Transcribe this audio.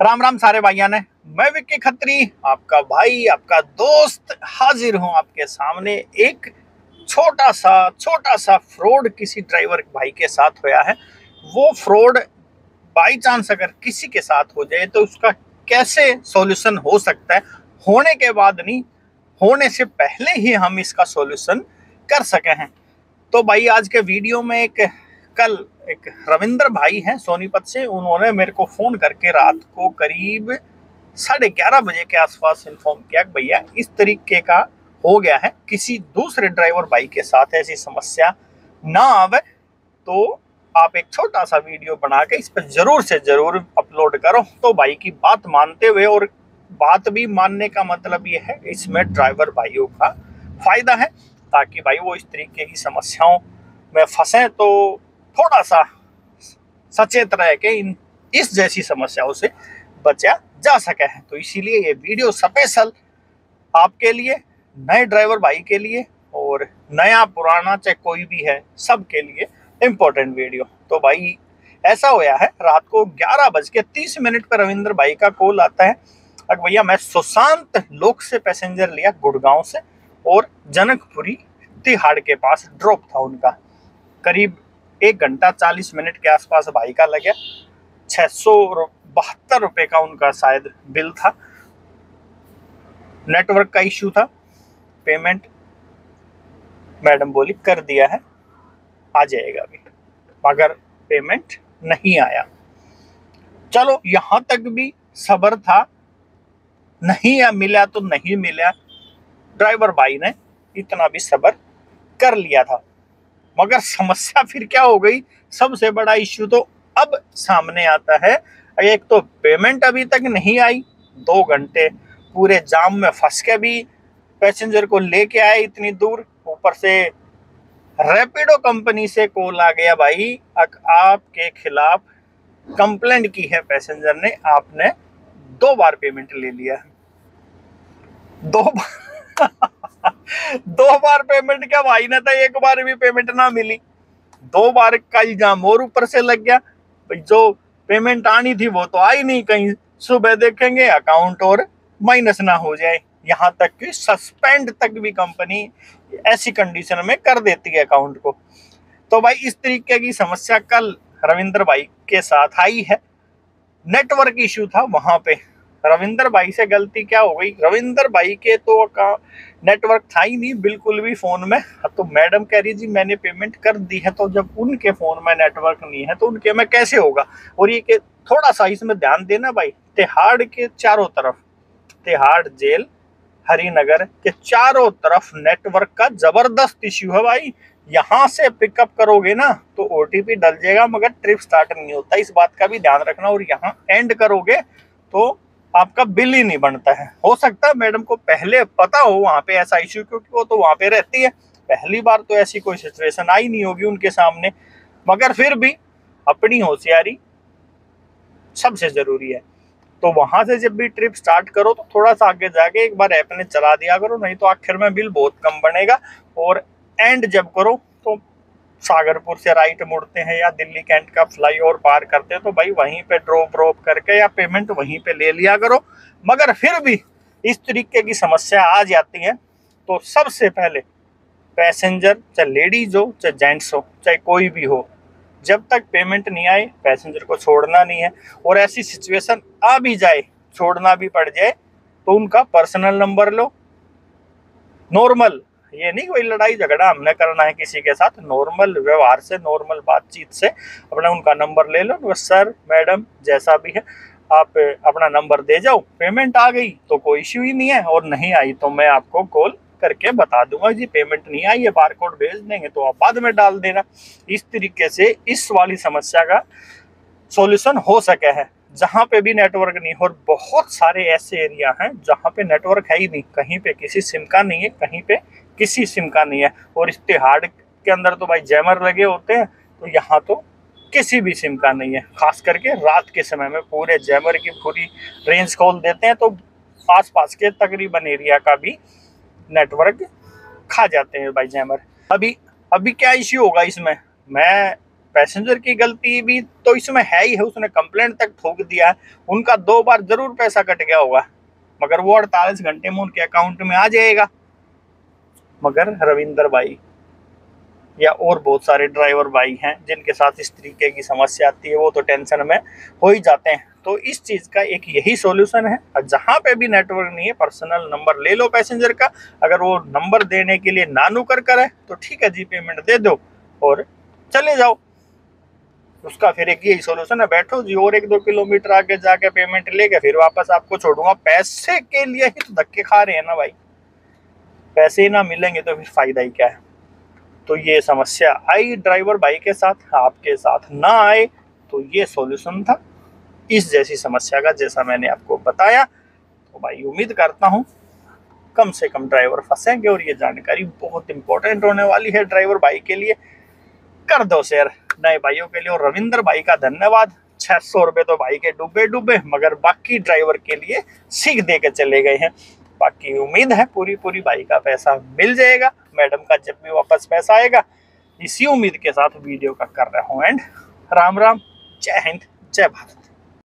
राम राम सारे भाइयों ने। मैं विक्की खत्री, आपका भाई, आपका दोस्त, हाजिर हूं आपके सामने। एक छोटा सा फ्रॉड किसी ड्राइवर भाई के साथ हुआ है। वो फ्रॉड बाई चांस अगर किसी के साथ हो जाए तो उसका कैसे सॉल्यूशन हो सकता है, होने के बाद नहीं, होने से पहले ही हम इसका सॉल्यूशन कर सके हैं। तो भाई आज के वीडियो में कल एक रविंद्र भाई हैं सोनीपत से, उन्होंने मेरे को फोन करके रात को करीब 11:30 बजे के आसपास इन्फॉर्म किया कि भैया इस तरीके का हो गया है, किसी दूसरे ड्राइवर भाई के साथ ऐसी समस्या ना आवे तो आप एक छोटा सा वीडियो बना के इस पर जरूर से जरूर अपलोड करो। तो भाई की बात मानते हुए, और बात भी मानने का मतलब ये है इसमें ड्राइवर भाइयों का फायदा है, ताकि भाई वो इस तरीके की समस्याओं में फंसे तो थोड़ा सा सचेत रह के इस जैसी समस्याओं से बचा जा सके है। तो इसीलिए ये वीडियो स्पेशल आपके लिए, नए ड्राइवर भाई के लिए, और नया पुराना चाहे कोई भी है सबके लिए इम्पोर्टेंट वीडियो। तो भाई ऐसा होया है, रात को 11:30 पर रविंद्र भाई का कॉल आता है। अब भैया मैं सुशांत लोक से पैसेंजर लिया गुड़गांव से, और जनकपुरी तिहाड़ के पास ड्रॉप था उनका। करीब 1 घंटा 40 मिनट के आसपास भाई का लगे। 672 रुपये का उनका शायद बिल था। नेटवर्क का इश्यू था। पेमेंट मैडम बोली कर दिया है, आ जाएगा अभी, मगर पेमेंट नहीं आया। चलो यहां तक भी सब्र था, नहीं मिला तो नहीं मिला, ड्राइवर भाई ने इतना भी सब्र कर लिया था। मगर समस्या फिर क्या हो गई, सबसे बड़ा इश्यू तो अब सामने आता है। एक तो पेमेंट अभी तक नहीं आई, 2 घंटे पूरे जाम में फंस के भी पैसेंजर को लेके आए इतनी दूर, ऊपर से रैपिडो कंपनी से कॉल आ गया भाई आपके खिलाफ कंप्लेंट की है पैसेंजर ने, आपने 2 बार पेमेंट ले लिया। 2 बार 2 बार पेमेंट क्या भाई ने, तो 1 बार भी पेमेंट ना मिली, 2 बार का इल्जाम और ऊपर से लग गया। भाई जो पेमेंट आनी थी वो तो आई नहीं, कहीं सुबह देखेंगे अकाउंट और माइनस ना हो जाए। यहाँ तक कि सस्पेंड तक भी कंपनी ऐसी कंडीशन में कर देती है अकाउंट को। तो भाई इस तरीके की समस्या कल रविंद्र भाई के साथ आई है। नेटवर्क इश्यू था वहां पे। रविंद्र भाई से गलती क्या हो गई, रविंद्र भाई के तो नेटवर्क था ही नहीं बिल्कुल भी फोन में। तो मैडम कह रही जी मैंने पेमेंट कर दी है, तो जब उनके फोन में नेटवर्क नहीं है तो उनके में कैसे होगा। और ये कि थोड़ा सा इसमें ध्यान देना भाई, तिहाड़ के चारों तरफ, तिहाड़ जेल, हरिनगर के चारों तरफ नेटवर्क का जबरदस्त इश्यू है भाई। यहाँ से पिकअप करोगे ना तो ओटीपी डल जाएगा, मगर ट्रिप स्टार्ट नहीं होता, इस बात का भी ध्यान रखना। और यहाँ एंड करोगे तो आपका बिल ही नहीं बनता है। हो सकता है मैडम को पहले पता हो वहां पे ऐसा इश्यू, क्योंकि वो तो वहां पे रहती है, पहली बार तो ऐसी कोई सिचुएशन आई नहीं होगी उनके सामने। मगर फिर भी अपनी होशियारी सबसे जरूरी है। तो वहां से जब भी ट्रिप स्टार्ट करो तो थोड़ा सा आगे जाके एक बार ऐप ने चला दिया करो, नहीं तो आखिर में बिल बहुत कम बनेगा। और एंड जब करो तो सागरपुर से राइट मुड़ते हैं या दिल्ली कैंट का फ्लाईओवर पार करते हैं तो भाई वहीं पे ड्रॉप करके या पेमेंट वहीं पे ले लिया करो। मगर फिर भी इस तरीके की समस्या आ जाती है तो सबसे पहले पैसेंजर, चाहे लेडीज हो चाहे जेंट्स हो चाहे कोई भी हो, जब तक पेमेंट नहीं आए पैसेंजर को छोड़ना नहीं है। और ऐसी सिचुएशन आ भी जाए, छोड़ना भी पड़ जाए, तो उनका पर्सनल नंबर लो। नॉर्मल, ये नहीं कोई लड़ाई झगड़ा हमने करना है किसी के साथ, नॉर्मल व्यवहार से, नॉर्मल बातचीत से अपना उनका नंबर ले लो। तो सर मैडम जैसा भी है आप अपना नंबर दे जाओ, पेमेंट आ गई तो कोई इश्यू ही नहीं है, और नहीं आई तो मैं आपको कॉल करके बता दूंगा जी पेमेंट नहीं आई है, बारकोड भेज देंगे तो आप बाद में डाल देना। इस तरीके से इस वाली समस्या का सॉल्यूशन हो सके है जहां पे भी नेटवर्क नहीं। और बहुत सारे ऐसे एरिया हैं जहां पे नेटवर्क है ही नहीं, कहीं पे किसी सिम का नहीं है, कहीं पे किसी सिम का नहीं है। और इस तिहाड़ के अंदर तो भाई जैमर लगे होते हैं, तो यहाँ तो किसी भी सिम का नहीं है। खास करके रात के समय में पूरे जैमर की पूरी रेंज खोल देते हैं, तो आसपास के तकरीबन एरिया का भी नेटवर्क खा जाते हैं भाई जैमर। अभी क्या इश्यू होगा इसमें, मैं पैसेंजर की गलती भी तो इसमें है ही है, उसने कंप्लेंट तक ठोक दिया है। उनका 2 बार जरूर पैसा कट गया होगा, मगर वो 48 घंटे में उनके अकाउंट में आ जाएगा। मगर रविंदर भाई या और बहुत सारे ड्राइवर भाई हैं जिनके साथ इस तरीके की समस्या आती है, वो तो टेंशन में हो ही जाते हैं। तो इस चीज़ का एक यही सॉल्यूशन है। जहाँ पे भी नेटवर्क नहीं है, पर्सनल नंबर ले लो पैसेंजर का। अगर वो नंबर देने के लिए नानू कर है तो ठीक है जी, पेमेंट दे दो और चले जाओ। उसका फिर एक यही सॉल्यूशन है, बैठो जी और 1-2 किलोमीटर आगे जाके पेमेंट लेके फिर वापस आपको छोड़ूंगा। पैसे के लिए ही तो धक्के खा रहे हैं ना भाई, पैसे ही ना मिलेंगे तो फिर फायदा ही क्या है। तो ये समस्या आई ड्राइवर भाई के साथ, आपके साथ ना आए तो ये सॉल्यूशन था इस जैसी समस्या का, जैसा मैंने आपको बताया। तो भाई उम्मीद करता हूँ कम से कम ड्राइवर फंसेंगे और ये जानकारी बहुत इंपॉर्टेंट होने वाली है ड्राइवर भाई के लिए। कर दो शेयर नए भाइयों के लिए। और रविंदर भाई का धन्यवाद, 600 रुपये तो भाई के डूबे डूबे, मगर बाकी ड्राइवर के लिए सीख दे के चले गए हैं। बाकी उम्मीद है पूरी भाई का पैसा मिल जाएगा, मैडम का जब भी वापस पैसा आएगा। इसी उम्मीद के साथ वीडियो का कर रहा हूँ एंड। राम राम, जय हिंद, जय भारत।